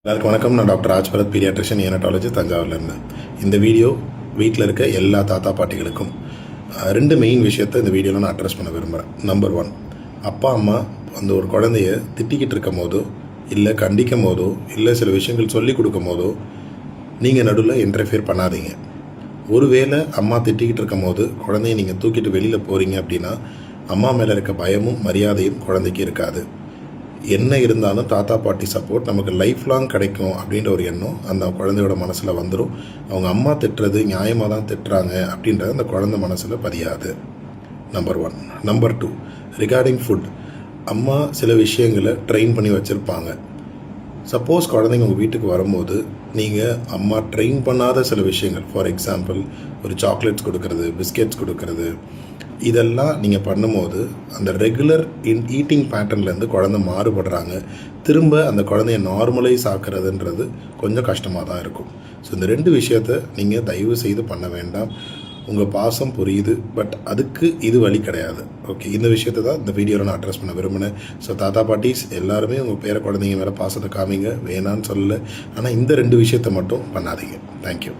எல்லாருக்கும் வணக்கம். நான் டாக்டர் ராஜ்பரத் பீடியாட்ரிஷியன் நியோனட்டாலஜிஸ்ட் தஞ்சாவூர்லேருந்து. இந்த வீடியோ வீட்டில் இருக்க எல்லா தாத்தா பாட்டிகளுக்கும் ரெண்டு மெயின் விஷயத்தை இந்த வீடியோவில் நான் அட்ரஸ் பண்ண விரும்புகிறேன். நம்பர் 1, அப்பா அம்மா அந்த ஒரு குழந்தைய திட்டிக்கிட்டு இருக்கும் போதோ இல்லை கண்டிக்கும் போதோ இல்லை சில விஷயங்கள் சொல்லி கொடுக்கும் போதோ நீங்கள் நடுவில் இன்டர்ஃபியர் பண்ணாதீங்க. ஒருவேளை அம்மா திட்டிக்கிட்டு இருக்கும் போது குழந்தைய நீங்கள் தூக்கிட்டு வெளியில் போகிறீங்க அப்படின்னா அம்மா மேலே இருக்க பயமும் மரியாதையும் குழந்தைக்கு இருக்காது. என்ன இருந்தாலும் தாத்தா பாட்டி சப்போர்ட் நமக்கு லைஃப் லாங் கிடைக்கும் அப்படின்ற ஒரு எண்ணம் அந்த குழந்தையோட மனசில் வந்துடும். அவங்க அம்மா திட்டுறது நியாயமாக தான் திட்டுறாங்க அப்படின்றது அந்த குழந்தை மனசில் பதியாது. நம்பர் 1. Number 2, regarding food. அம்மா சில விஷயங்களை ட்ரெயின் பண்ணி வச்சுருப்பாங்க. சப்போஸ் குழந்தைங்க உங்கள் வீட்டுக்கு வரும்போது நீங்கள் அம்மா ட்ரெயின் பண்ணாத சில விஷயங்கள், ஃபார் எக்ஸாம்பிள் ஒரு சாக்லேட்ஸ் கொடுக்கறது, பிஸ்கெட்ஸ் கொடுக்கறது, இதெல்லாம் நீங்கள் பண்ணும்போது அந்த ரெகுலர் ஈட்டிங் பேட்டர்ன்லேருந்து குழந்தை மாறுபடுறாங்க. திரும்ப அந்த குழந்தைய நார்மலைஸ் ஆக்குறதுன்றது கொஞ்சம் கஷ்டமாக தான் இருக்கும். ஸோ இந்த ரெண்டு விஷயத்தை நீங்கள் தயவு செய்து பண்ண வேண்டாம். உங்கள் பாசம் புரியுது, பட் அதுக்கு இது வழி கிடையாது. ஓகே, இந்த விஷயத்தை தான் இந்த வீடியோவில் நான் அட்ரஸ் பண்ண விரும்பினேன். ஸோ தாத்தா பாட்டிஸ் எல்லாருமே உங்கள் பேர குழந்தைங்க மேலே பாசத்தை காமிங்க, வேணான்னு சொல்லலை. ஆனால் இந்த ரெண்டு விஷயத்தை மட்டும் பண்ணாதீங்க. தேங்க்யூ.